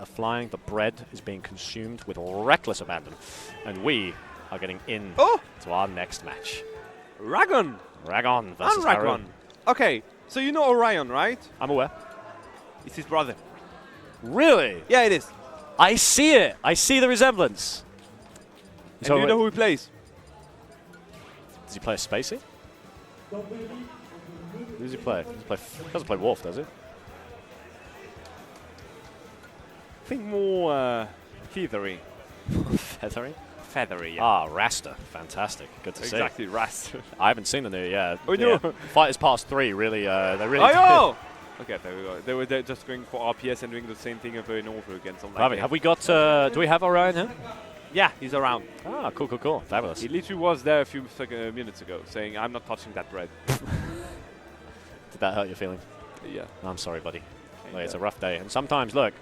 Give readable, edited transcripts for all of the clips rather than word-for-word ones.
flying. The bread is being consumed with reckless abandon. And we are getting in to our next match. Ragon! Ragon versus Haru. Ragon. Okay, so you know Orion, right? I'm aware. It's his brother. Really? Yeah, it is. I see it. I see the resemblance. And So you know who he plays? Does he play a Spacey? Who does he play? Doesn't play Wolf, does he? I think more feathery. Feathery? Feathery, yeah. Ah, Rasta. Fantastic. Good to see. Exactly, Rasta. I haven't seen the new, Oh, no. Fighters Pass 3 really, they really Oh, okay, there we go. They were just going for RPS and doing the same thing over and over again. Like have we got, do we have Orion here? Yeah, he's around. Ah, cool, cool, cool. Fabulous. He literally was there a few minutes ago saying, I'm not touching that bread. Did that hurt your feelings? Yeah. I'm sorry, buddy. Look, it's a rough day. And sometimes, look,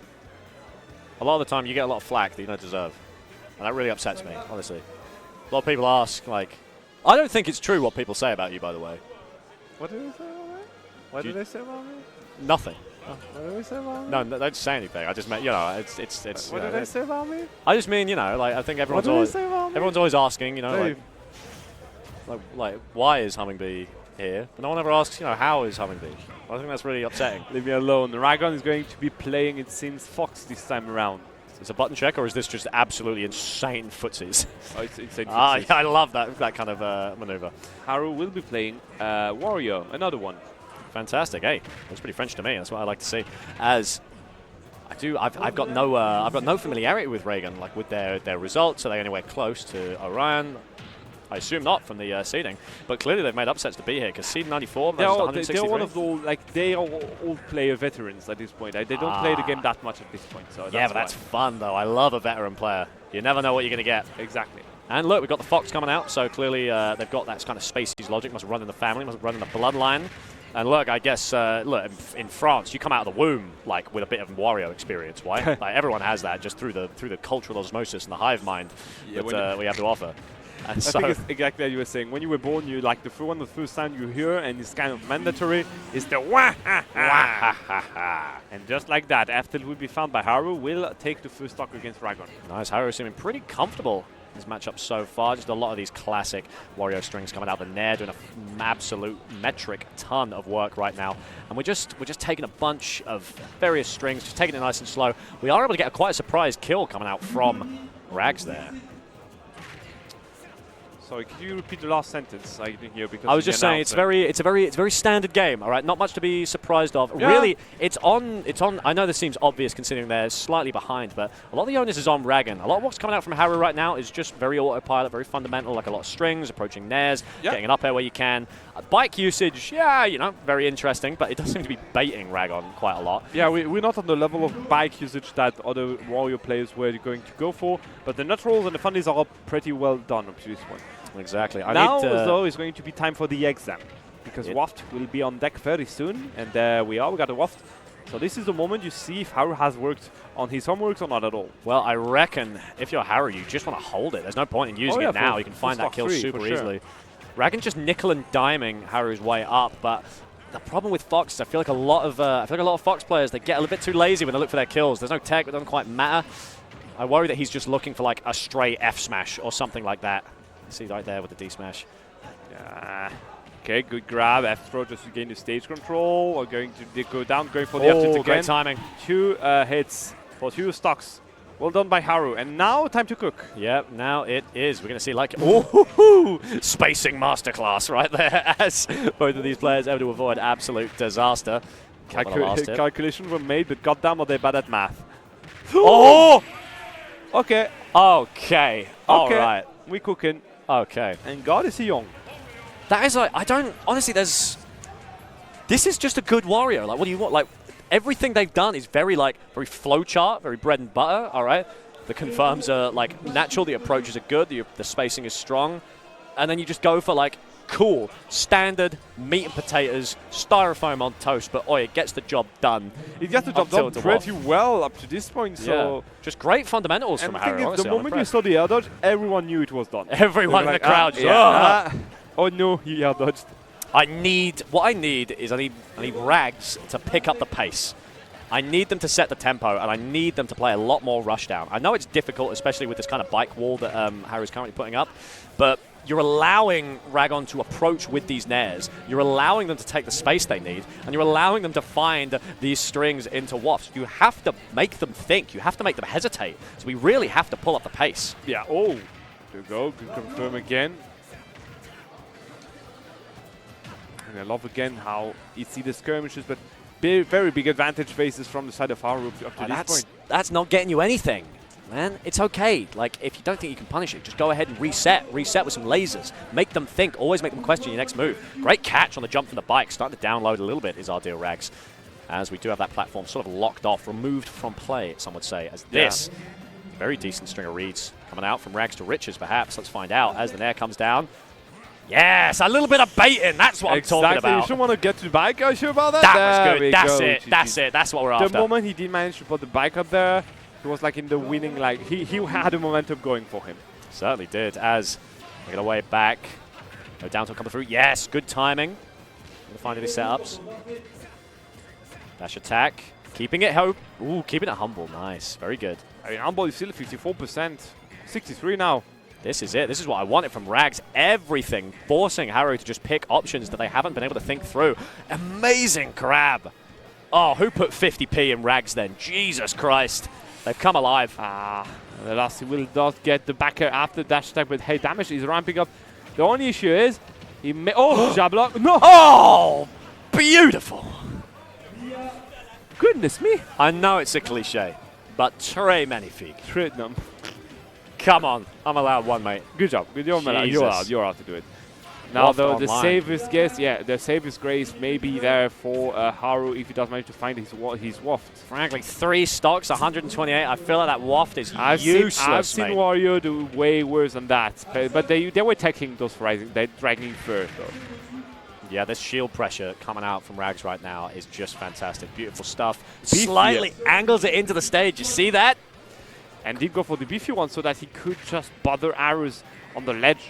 a lot of the time you get a lot of flack that you don't deserve. And that really upsets me, honestly. A lot of people ask, like, I don't think it's true what people say about you, by the way. What did they say about me? What did they say about me? Nothing. What did they say about me? No, don't say anything. I just meant, you know, it's. What did they say about me? I just mean, you know, like I think everyone's always asking, you know, like why is Hummingbee here? But no one ever asks, you know, how is Hummingbee? I think that's really upsetting. Leave me alone. Ragon is going to be playing, it seems, Fox this time around. Is it a button check, or is this just absolutely insane footsies? Oh, it's insane footsies. Ah, yeah, I love that kind of maneuver. Haru will be playing Wario, another one. Fantastic. Hey, that's pretty French to me. That's what I like to see. As I've got no familiarity with Ragon, like with their results. Are they anywhere close to Orion? I assume not from the seeding, but clearly they've made upsets to be here because seed 94 versus 163. They're one of the they are all player veterans at this point. They don't play the game that much at this point. So yeah, but that's fun though. I love a veteran player. You never know what you're going to get. Exactly. And look, we've got the Fox coming out, so clearly they've got that kind of Spacey's logic. Must run in the family, must run in the bloodline. And look, I guess, look, in France, you come out of the womb like with a bit of Wario experience, right? Like everyone has that just through the cultural osmosis and the hive mind that we have to offer. And I think it's exactly what you were saying. When you were born, you like the first sound you hear, and it's kind of mandatory, is the wah ha ha. And just like that, after it will be found by Haru, will take the first stock against Ragon. Nice, Haru seeming pretty comfortable in his matchup so far. Just a lot of these classic Wario strings coming out the Nair, doing an absolute metric ton of work right now. And we're just taking a bunch of various strings, just taking it nice and slow. We are able to get quite a surprise kill coming out from Rags there. Sorry, could you repeat the last sentence? I didn't hear because I was just saying it's a very standard game. All right, not much to be surprised of. Yeah. Really, it's on. I know this seems obvious considering they're slightly behind, but a lot of the onus is on Ragon. A lot of what's coming out from Haru right now is just very autopilot, very fundamental, like a lot of strings, approaching nairs, getting an up air where you can. Bike usage, yeah, you know, very interesting, but it does seem to be baiting Ragon quite a lot. Yeah, we're not on the level of bike usage that other Wario players were going to go for, but the neutrals and the fundies are pretty well done up to this point. Exactly. Now, though, it's going to be time for the exam, because Waft will be on deck very soon, and there we are, we got a Waft. So this is the moment you see if Haru has worked on his homeworks or not at all. Well, I reckon if you're Haru, you just want to hold it. There's no point in using it now. You can find that kill super easily. Ragon just nickel and diming Haru's way up, but the problem with Fox is I feel like a lot of Fox players, they get a little bit too lazy when they look for their kills. There's no tech, it doesn't quite matter. I worry that he's just looking for like a stray F smash or something like that. See right there with the D smash. Okay, good grab. F throw just to gain the stage control. Or going to go down, going for the F tilt again. Great timing. 2 hits for 2 stocks. Well done by Haru. And now time to cook. Yep, now it is. We're going to see like spacing masterclass right there as both of these players able to avoid absolute disaster. Calculations were made, but goddamn are they bad at math. Oh! Okay. Okay. All right. We cooking. Okay. And God is he young. That is like, I don't, honestly, this is just a good Wario. Like, what do you want? Like, everything they've done is very flowchart, very bread and butter, all right? The confirms are, like, natural, the approaches are good, the spacing is strong, and then you just go for, like, cool, standard meat and potatoes, styrofoam on toast, but it gets the job done. It gets the job done pretty well up to this point. So just great fundamentals from Haru. Honestly, the moment you saw the air dodge, everyone knew it was done. Everyone in the crowd. Oh no, he air dodged. What I need is I need Rags to pick up the pace. I need them to set the tempo, and I need them to play a lot more rushdown. I know it's difficult, especially with this kind of bike wall that Haru's currently putting up, but you're allowing Ragon to approach with these nairs. You're allowing them to take the space they need, and you're allowing them to find these strings into wafts. You have to make them think. You have to make them hesitate. So we really have to pull up the pace. Yeah, oh, there you go. Good confirm again. And I love again how you see the skirmishes, but very big advantage faces from the side of Haru up to this point. That's not getting you anything. Man, it's okay. Like, if you don't think you can punish it, just go ahead and reset. Reset with some lasers. Make them think. Always make them question your next move. Great catch on the jump from the bike. Starting to download a little bit is our deal, Rags. As we do have that platform sort of locked off, removed from play, some would say. As this, very decent string of reads coming out from Rags to riches, perhaps. Let's find out as the nair comes down. Yes, a little bit of baiting. That's what I'm talking about. You shouldn't want to get to the bike. Are you sure about that? That was good. That's it. That's it. That's what we're after. The moment he did manage to put the bike up there, he was like in the winning, like he had the momentum going for him. Certainly did. As we get away back, no down tilt coming through. Yes, good timing. Gonna find any setups. Dash attack, keeping it keeping it humble. Nice, very good. I mean, humble is still 54%, 63 now. This is it. This is what I wanted from Rags. Everything forcing Haru to just pick options that they haven't been able to think through. Amazing grab. Oh, who put 50p in Rags then? Jesus Christ. They've come alive. The last he will not get the backer after dash attack, but hey, damage is ramping up. The only issue is he jab block. No! Oh, beautiful. Goodness me. I know it's a cliche, but très magnifique. Tritnum. Come on, I'm allowed one, mate. Good job. You're allowed to do it. Now, Waft though, the online. safest guess, the safest grace may be there for Haru if he does manage to find his waft. Frankly, 3 stocks, 128. I feel like that waft is useless, I've seen mate. Wario do way worse than that, but they were taking those rising. They're dragging first, though. Yeah, this shield pressure coming out from Rags right now is just fantastic. Beautiful stuff. Beefy. Slightly angles it into the stage. You see that? And did go for the beefy one so that he could just bother arrows on the ledge.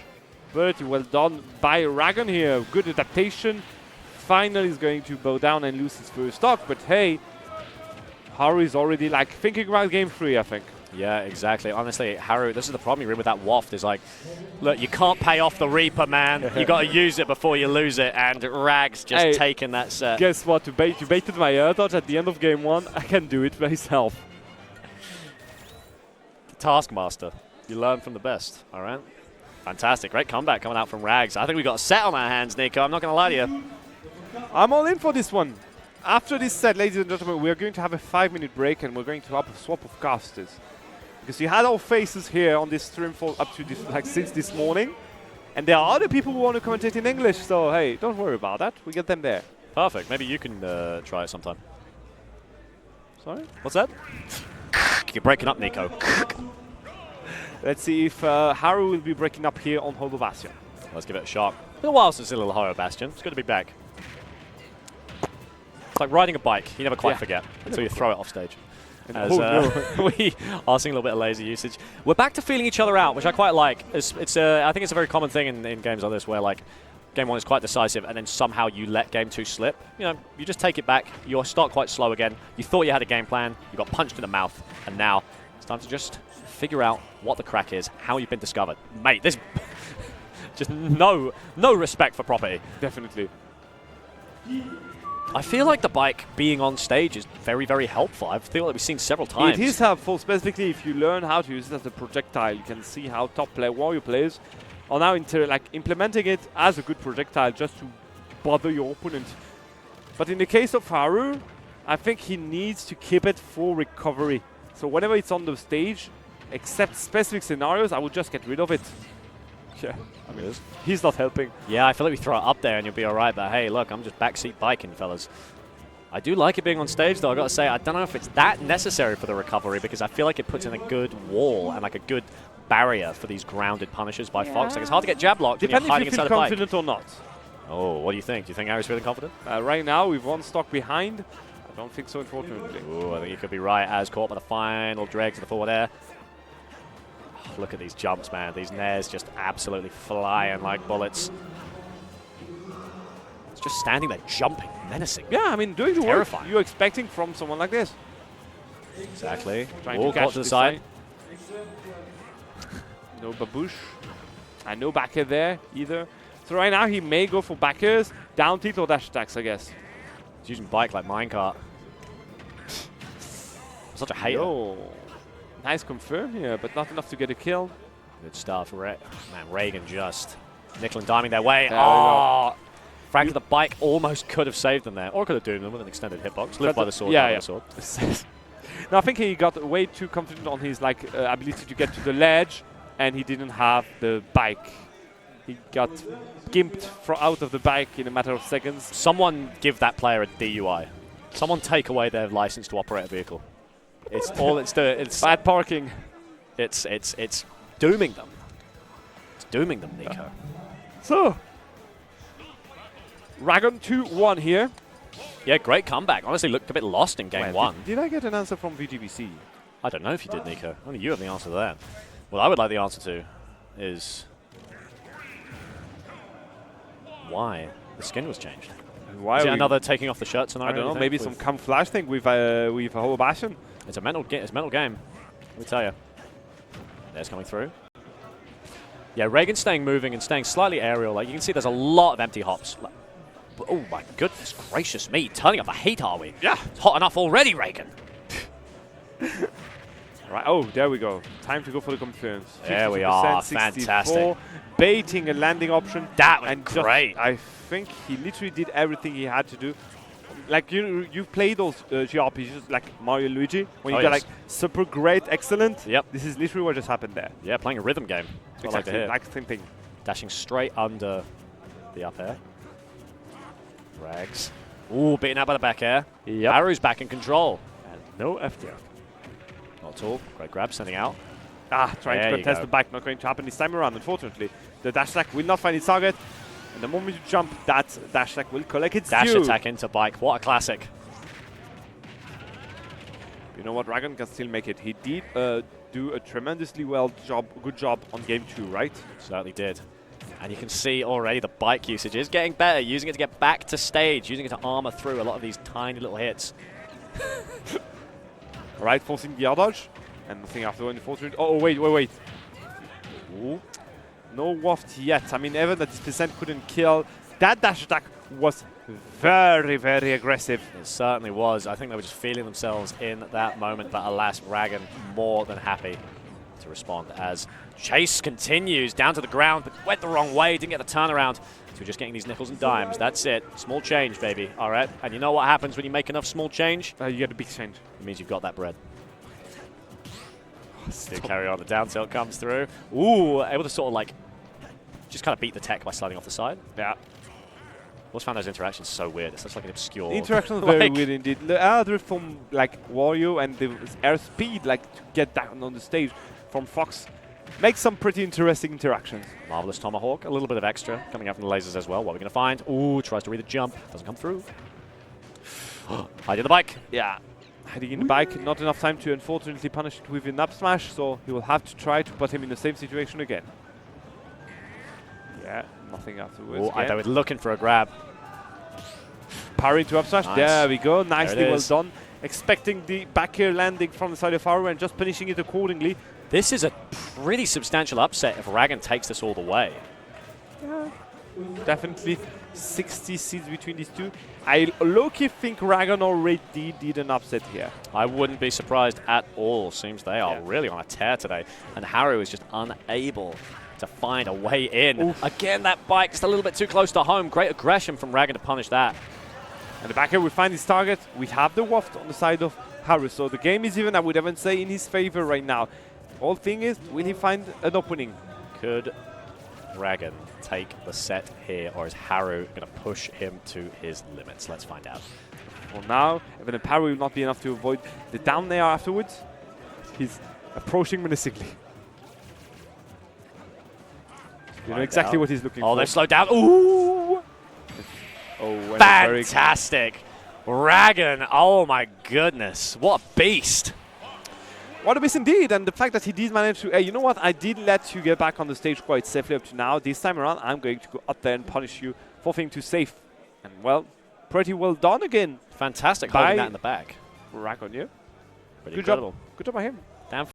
Very well done by Ragon here. Good adaptation. Finally is going to bow down and lose his first stock. But hey, Haru is already like thinking about game 3, I think. Yeah, exactly. Honestly, Haru, this is the problem you're in with that waft. Is like, look, you can't pay off the Reaper, man. You got to use it before you lose it. And Rags just taking that set. Guess what? You baited my air dodge at the end of game 1. I can do it myself. The Taskmaster. You learn from the best, all right? Fantastic. Great comeback coming out from Rags. I think we've got a set on our hands, Nico. I'm not going to lie to you. I'm all in for this one. After this set, ladies and gentlemen, we're going to have a 5-minute break and we're going to have a swap of casters. Because we had our faces here on this stream for up to this, since this morning. And there are other people who want to commentate in English, so hey, don't worry about that. We get them there. Perfect. Maybe you can try it sometime. Sorry? What's that? You're breaking up, Nico. Let's see if Haru will be breaking up here on Hollow Bastion. Let's give it a shot. It's been a while since a little Hollow Bastion. It's good to be back. It's like riding a bike. You never quite forget until you throw it off stage. As we are seeing a little bit of laser usage. We're back to feeling each other out, which I quite like. I think it's a very common thing in games like this where like game 1 is quite decisive and then somehow you let game 2 slip. You know, you just take it back. You start quite slow again. You thought you had a game plan. You got punched in the mouth. And now it's time to just figure out what the crack is, how you've been discovered. Mate, this just no respect for property. Definitely. I feel like the bike being on stage is very, very helpful. I feel like we've seen several times. It is helpful, specifically if you learn how to use it as a projectile. You can see how top Wario players are now implementing it as a good projectile just to bother your opponent. But in the case of Haru, I think he needs to keep it for recovery. So whenever it's on the stage, except specific scenarios, I would just get rid of it. Yeah, I mean, he's not helping. Yeah, I feel like we throw it up there and you'll be all right, but hey, look, I'm just backseat biking, fellas. I do like it being on stage, though. I got to say, I don't know if it's that necessary for the recovery because I feel like it puts in a good wall and like a good barrier for these grounded punishes by Fox. Like, it's hard to get jab locked when you're hiding inside a bike. Depending if you feel confident or not. Oh, what do you think? Do you think Haru's feeling confident? Right now, with 1 stock behind, I don't think so, unfortunately. Ooh, I think you could be right, as caught by the final dregs of the forward air. Look at these jumps, man. These nairs just absolutely flying like bullets. It's just standing there, jumping, menacing. Yeah, I mean, doing the Terrifying. work you're expecting from someone like this. Exactly. Trying All to caught catch to the this side. No babouche. And no back air there either. So right now he may go for back airs, down tilt or dash attacks, I guess. He's using bike like minecart. Such a hater. Yo. Nice confirm here, but not enough to get a kill. Good start for Man, Ragon just nickel and diming their way. There we Oh! Frank the bike almost could have saved them there. Or could have doomed them with an extended hitbox. Live by the sword, yeah, by the sword. No, I think he got way too confident on his ability to get to the ledge, and he didn't have the bike. He got gimped out of the bike in a matter of seconds. Someone give that player a DUI. Someone take away their license to operate a vehicle. It's all it's doing. It's Bad parking. It's dooming them. It's dooming them, Nico. So, Ragon 2-1 here. Yeah, great comeback. Honestly, looked a bit lost in game one. Did I get an answer from VGBC? I don't know if you did, Nico. Only you have the answer to that. What I would like the answer to is why the skin was changed. Why is it another taking off the shirt scenario? I don't know. Maybe some camouflage thing with Whole Bastion. It's a mental game. Let me tell you. There's coming through. Yeah, Ragon's staying moving and staying slightly aerial. Like you can see, there's a lot of empty hops. Like, oh my goodness gracious me! Turning up the heat, are we? Yeah. It's hot enough already, Ragon. Right. Oh, there we go. Time to go for the confirms. There we are. 64, Fantastic. Baiting a landing option. That was and great. I think he literally did everything he had to do. Like you've played those JRPGs like Mario and Luigi when you got like super great, excellent. Yep. This is literally what just happened there. Yeah, playing a rhythm game. That's what Exactly. I like to hear. Like the same thing. Dashing straight under the up air. Rags. Ooh, beaten out by the back air. Yep. Haru's back in control. And no FTF. Not at all. Great grab, sending out. Trying to contest the bike. Not going to happen this time around, unfortunately. The dash attack will not find its target. And the moment you jump, that dash attack will collect its Dash due. attack into bike. What a classic. You know what? Ragon can still make it. He did do a tremendously good job on game 2, right? Certainly did. And you can see already the bike usage is getting better, using it to get back to stage, using it to armor through a lot of these tiny little hits. All right, forcing the air dodge. And nothing after, unfortunately. Oh, wait. Ooh. No waft yet. I mean, even that this percent couldn't kill. That dash attack was very, very aggressive. It certainly was. I think they were just feeling themselves in that moment, but alas, Ragon more than happy to respond as chase continues down to the ground, but went the wrong way, didn't get the turnaround. So we're just getting these nickels and dimes. That's it. Small change, baby. All right. And you know what happens when you make enough small change? You get a big change. It means you've got that bread. Still carry on. The down tilt comes through. Ooh, able to sort of like just kind of beat the tech by sliding off the side. Yeah. Always found those interactions so weird. It's such like an obscure. The interaction is very weird indeed. The other from like Wario and the air speed, like to get down on the stage from Fox, makes some pretty interesting interactions. Marvelous Tomahawk, a little bit of extra coming out from the lasers as well. What are we going to find? Ooh, tries to read the jump. Doesn't come through. Hiding the bike. Yeah. Hiding in the bike, not enough time to unfortunately punish it with an up smash, so he will have to try to put him in the same situation again. Yeah, nothing afterwards. They were looking for a grab. Parry to up smash. Nice. There we go. Nicely well is. done. Expecting the back air landing from the side of Haru and just punishing it accordingly. This is a pretty substantial upset if Ragon takes this all the way. Yeah, definitely 60 seeds between these two. I low-key think Ragon already did an upset here. I wouldn't be surprised at all. Seems they are really on a tear today. And Haru is just unable to find a way in. Oof. Again, that bike just a little bit too close to home. Great aggression from Ragon to punish that. And the back air will find his target. We have the waft on the side of Haru. So the game is even, I would even say, in his favor right now. All thing is, will he find an opening? Could Ragon take the set here, or is Haru going to push him to his limits? Let's find out. For now, even the parry will not be enough to avoid the down air afterwards. He's approaching menacingly. You know exactly what he's looking for. Oh, they've slowed down. Ooh! Oh, fantastic. Ragon, oh my goodness. What a beast. What a beast indeed. And the fact that he did manage to, hey, you know what? I did let you get back on the stage quite safely up to now. This time around, I'm going to go up there and punish you for thing to safe. And well, pretty well done again. Fantastic By holding that in the back. Ragon, yeah. Pretty Good incredible. job. Good job by him. Damn